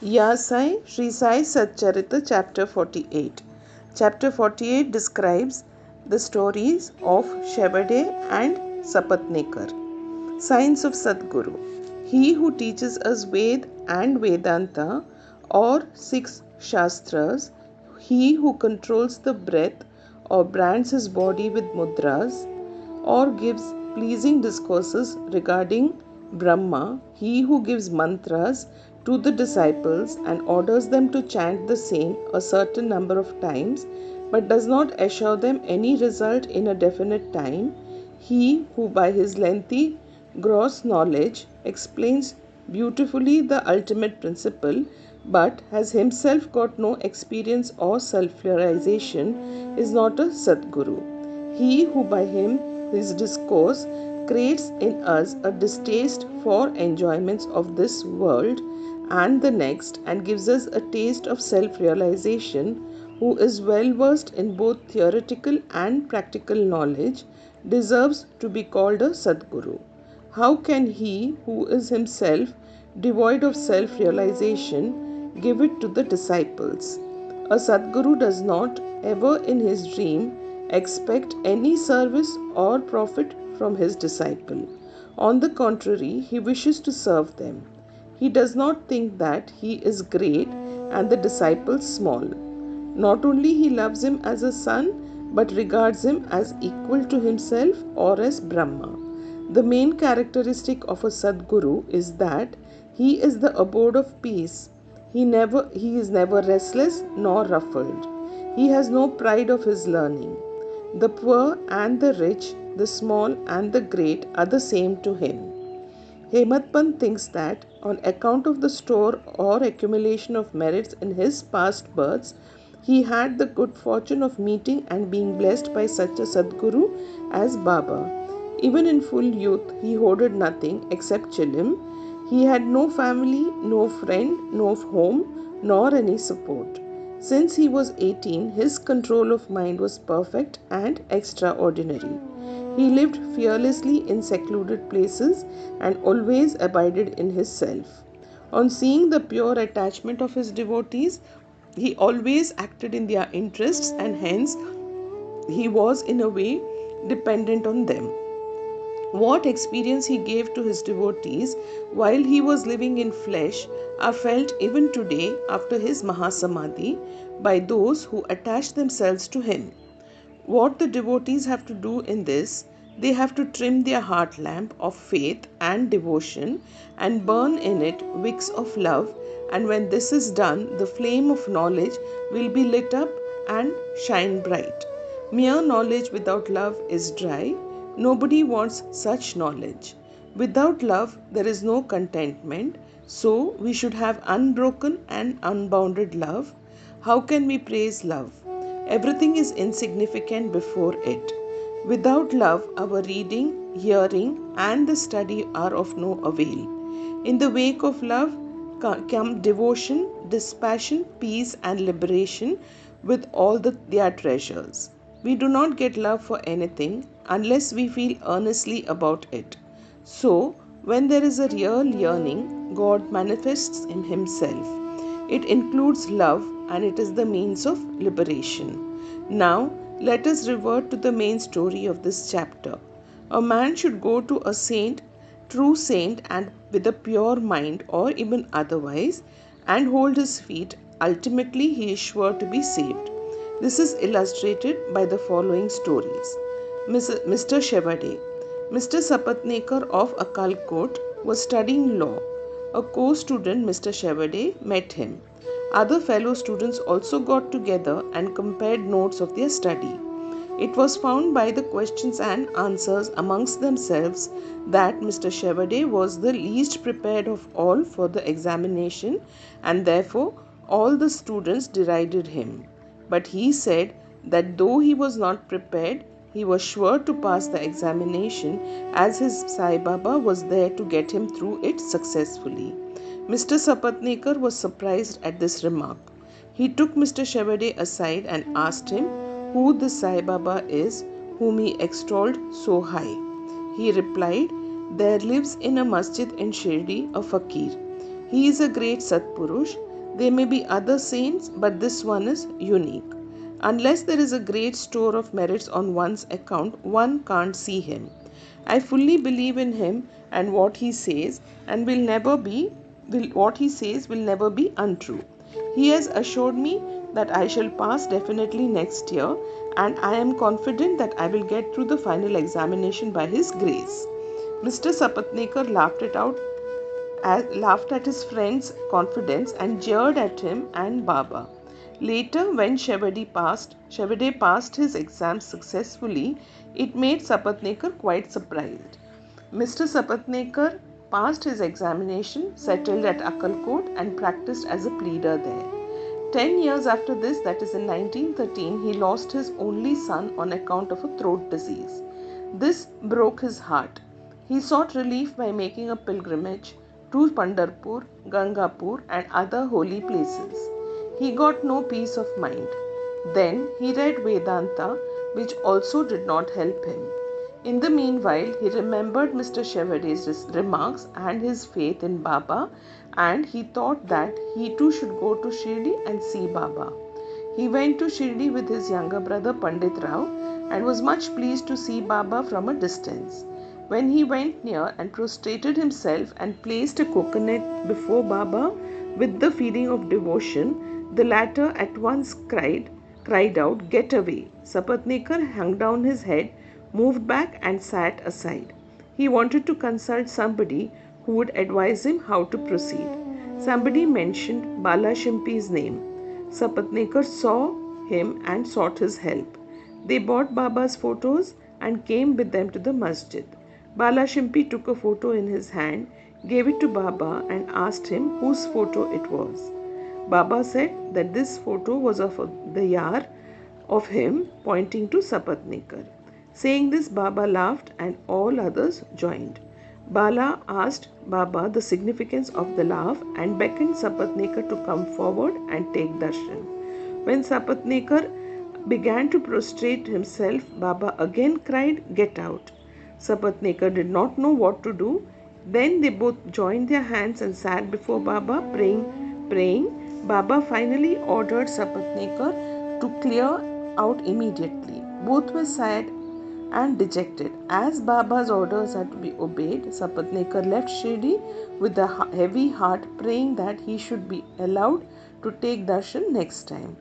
Sai, Shri Sai Satcharitra, Chapter 48. Chapter 48 describes the stories of Shevade and Sapatnekar. Signs of Sadguru. He who teaches us Ved and Vedanta or 6 Shastras, he who controls the breath or brands his body with mudras, or gives pleasing discourses regarding Brahma, he who gives mantras to the disciples and orders them to chant the same a certain number of times, but does not assure them any result in a definite time, he who by his lengthy, gross knowledge explains beautifully the ultimate principle, but has himself got no experience or self-realization, is not a Sadguru. He who by his discourse creates in us a distaste for enjoyments of this world and the next and gives us a taste of self-realization, who is well versed in both theoretical and practical knowledge, deserves to be called a Sadguru. How can he who is himself devoid of self-realization give it to the disciples? A Sadguru does not ever in his dream expect any service or profit from his disciple. On the contrary, he wishes to serve them. He does not think that he is great and the disciple small. Not only he loves him as a son, but regards him as equal to himself or as Brahma. The main characteristic of a Sadguru is that he is the abode of peace. He is never restless nor ruffled. He has no pride of his learning. The poor and the rich, the small and the great are the same to him. Hemadpant thinks that, on account of the store or accumulation of merits in his past births, he had the good fortune of meeting and being blessed by such a Sadguru as Baba. Even in full youth, he hoarded nothing except chilim. He had no family, no friend, no home, nor any support. Since he was 18, his control of mind was perfect and extraordinary. He lived fearlessly in secluded places and always abided in his self. On seeing the pure attachment of his devotees, he always acted in their interests and hence he was in a way dependent on them. What experience he gave to his devotees while he was living in flesh are felt even today after his Mahasamadhi by those who attach themselves to him. What the devotees have to do in this, they have to trim their heart lamp of faith and devotion and burn in it wicks of love, and when this is done, the flame of knowledge will be lit up and shine bright. Mere knowledge without love is dry. Nobody wants such knowledge. Without love, there is no contentment, so we should have unbroken and unbounded love. How can we praise love? Everything is insignificant before it. Without love, our reading, hearing, and the study are of no avail. In the wake of love come devotion, dispassion, peace, and liberation with all their treasures. We do not get love for anything unless we feel earnestly about it. So, when there is a real yearning, God manifests in Himself. It includes love and it is the means of liberation. Now, let us revert to the main story of this chapter. A man should go to a saint, true saint, and with a pure mind or even otherwise, and hold his feet. Ultimately, he is sure to be saved. This is illustrated by the following stories. Mr. Shevade. Mr. Sapatnekar of Akalkot was studying law. A co-student, Mr. Shevade, met him. Other fellow students also got together and compared notes of their study. It was found by the questions and answers amongst themselves that Mr. Shevade was the least prepared of all for the examination, and therefore all the students derided him. But he said that though he was not prepared, he was sure to pass the examination as his Sai Baba was there to get him through it successfully. Mr. Sapatnekar was surprised at this remark. He took Mr. Shevade aside and asked him who the Sai Baba is whom he extolled so high. He replied, "There lives in a masjid in Shirdi a fakir. He is a great Satpurush. There may be other saints, but this one is unique. Unless there is a great store of merits on one's account, one can't see him. I fully believe in him and what he says, and what he says will never be untrue. He has assured me that I shall pass definitely next year, and I am confident that I will get through the final examination by his grace. Mr. Sapatnekar laughed at his friend's confidence and jeered at him and Baba. Later, when Shevade passed his exams successfully, it made Sapatnekar quite surprised. Mr. Sapatnekar passed his examination, settled at Akkalkot, and practiced as a pleader there. 10 years after this, that is in 1913, he lost his only son on account of a throat disease. This broke his heart. He sought relief by making a pilgrimage to Pandharpur, Gangapur, and other holy places. He got no peace of mind. Then he read Vedanta, which also did not help him. In the meanwhile, he remembered Mr. Shevade's remarks and his faith in Baba, and he thought that he too should go to Shirdi and see Baba. He went to Shirdi with his younger brother Pandit Rao and was much pleased to see Baba from a distance. When he went near and prostrated himself and placed a coconut before Baba with the feeling of devotion, the latter at once cried out, "Get away!" Sapatnekar hung down his head, moved back and sat aside. He wanted to consult somebody who would advise him how to proceed. Somebody mentioned Bala Shimpi's name. Sapatnekar saw him and sought his help. They bought Baba's photos and came with them to the masjid. Bala Shimpi took a photo in his hand, gave it to Baba and asked him whose photo it was. Baba said that this photo was of the yar of him, pointing to Sapatnekar. Saying this, Baba laughed and all others joined. Bala asked Baba the significance of the laugh and beckoned Sapatnekar to come forward and take darshan. When Sapatnekar began to prostrate himself, Baba again cried, "Get out!" Sapatnekar did not know what to do. Then they both joined their hands and sat before Baba praying. Baba finally ordered Sapatnekar to clear out immediately. Both were sad and dejected. As Baba's orders had to be obeyed, Sapatnekar left Shirdi with a heavy heart, praying that he should be allowed to take darshan next time.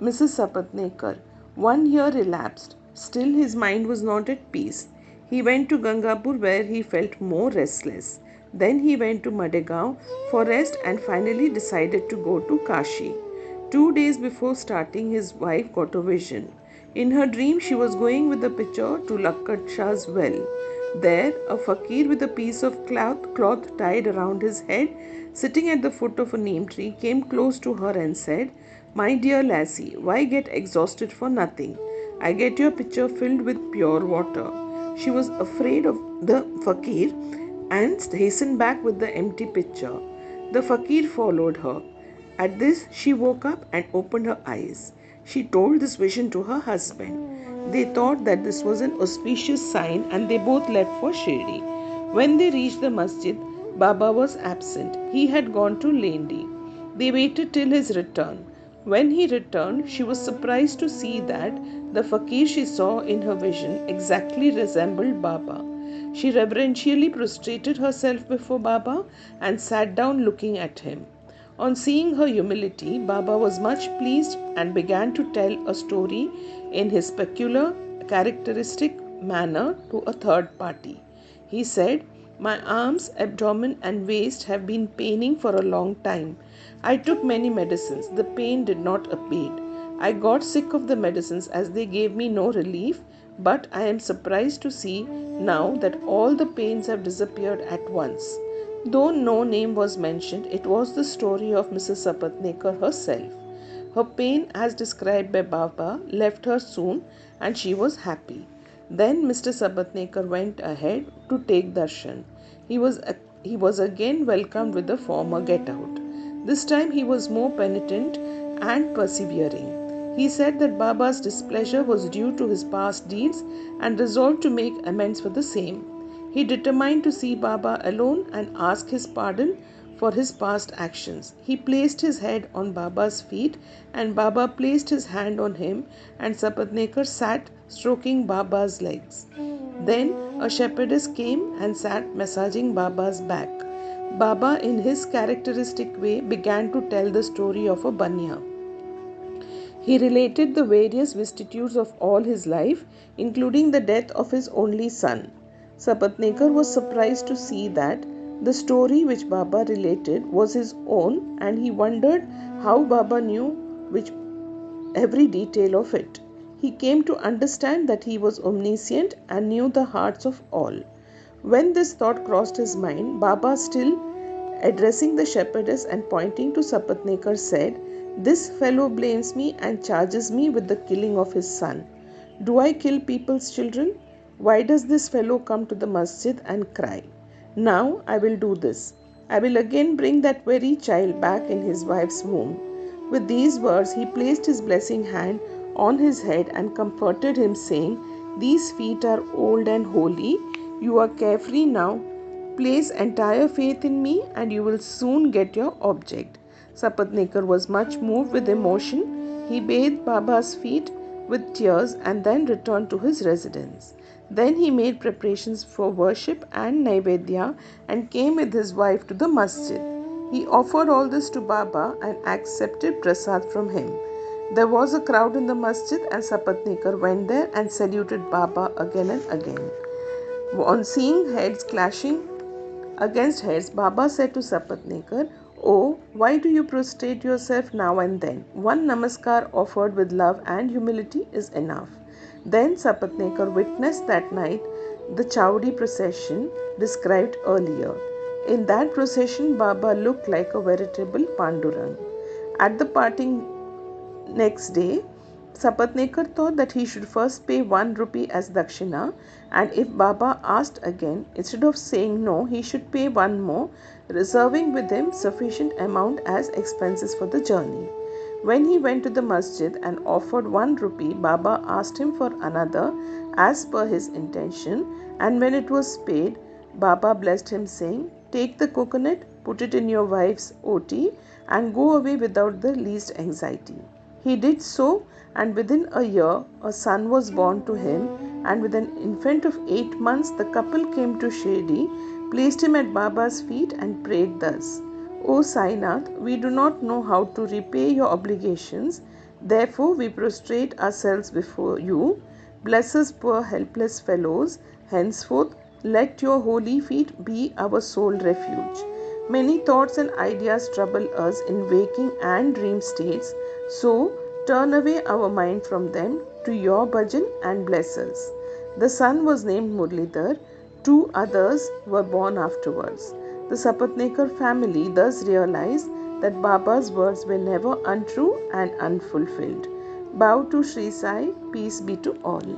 Mrs. Sapatnekar, 1 year elapsed. Still his mind was not at peace. He went to Gangapur where he felt more restless. Then he went to Madegaon for rest and finally decided to go to Kashi. 2 days before starting, his wife got a vision. In her dream, she was going with a pitcher to Lakkat Shah's well. There, a fakir with a piece of cloth tied around his head, sitting at the foot of a neem tree, came close to her and said, "My dear lassie, why get exhausted for nothing? I get your pitcher filled with pure water." She was afraid of the fakir and hastened back with the empty pitcher. The fakir followed her. At this, she woke up and opened her eyes. She told this vision to her husband. They thought that this was an auspicious sign and they both left for Shirdi. When they reached the masjid, Baba was absent. He had gone to Lendi. They waited till his return. When he returned, she was surprised to see that the fakir she saw in her vision exactly resembled Baba. She reverentially prostrated herself before Baba and sat down looking at him. On seeing her humility, Baba was much pleased and began to tell a story in his peculiar, characteristic manner to a third party. He said, "My arms, abdomen and waist have been paining for a long time. I took many medicines. The pain did not abate. I got sick of the medicines as they gave me no relief, but I am surprised to see now that all the pains have disappeared at once." Though no name was mentioned, it was the story of Mrs. Sapatnekar herself. Her pain, as described by Baba, left her soon and she was happy. Then Mr. Sapatnekar went ahead to take darshan. He was again welcomed with the former get out. This time he was more penitent and persevering. He said that Baba's displeasure was due to his past deeds and resolved to make amends for the same. He determined to see Baba alone and ask his pardon for his past actions. He placed his head on Baba's feet and Baba placed his hand on him and Sapatnekar sat stroking Baba's legs. Then a shepherdess came and sat massaging Baba's back. Baba, in his characteristic way, began to tell the story of a banya. He related the various vicissitudes of all his life, including the death of his only son. Sapatnekar was surprised to see that the story which Baba related was his own, and he wondered how Baba knew which every detail of it. He came to understand that he was omniscient and knew the hearts of all. When this thought crossed his mind, Baba, still addressing the shepherdess and pointing to Sapatnekar, said, "This fellow blames me and charges me with the killing of his son. Do I kill people's children? Why does this fellow come to the masjid and cry? Now I will do this. I will again bring that very child back in his wife's womb." With these words, he placed his blessing hand on his head and comforted him, saying, "These feet are old and holy. You are carefree now. Place entire faith in me and you will soon get your object." Sapatnekar was much moved with emotion. He bathed Baba's feet with tears and then returned to his residence. Then he made preparations for worship and Naivedya and came with his wife to the masjid. He offered all this to Baba and accepted prasad from him. There was a crowd in the masjid and Sapatnekar went there and saluted Baba again and again. On seeing heads clashing against heads, Baba said to Sapatnekar, "Oh, why do you prostrate yourself now and then? One namaskar offered with love and humility is enough." Then Sapatnekar witnessed that night the Chowdi procession described earlier. In that procession, Baba looked like a veritable Pandurang. At the parting next day, Sapatnekar thought that he should first pay 1 rupee as dakshina, and if Baba asked again, instead of saying no, he should pay 1 more, reserving with him sufficient amount as expenses for the journey. When he went to the masjid and offered 1 rupee, Baba asked him for another as per his intention, and when it was paid, Baba blessed him, saying, "Take the coconut, put it in your wife's oti, and go away without the least anxiety." He did so, and within a year a son was born to him, and with an infant of 8 months the couple came to Shirdi, placed him at Baba's feet and prayed thus, "O Sainath, we do not know how to repay your obligations, therefore we prostrate ourselves before you. Bless us poor helpless fellows, henceforth let your holy feet be our sole refuge. Many thoughts and ideas trouble us in waking and dream states, so turn away our mind from them to your bhajan and bless us." The son was named Murlidhar. 2 others were born afterwards. The Sapatnekar family thus realized that Baba's words were never untrue and unfulfilled. Bow to Shri Sai, peace be to all.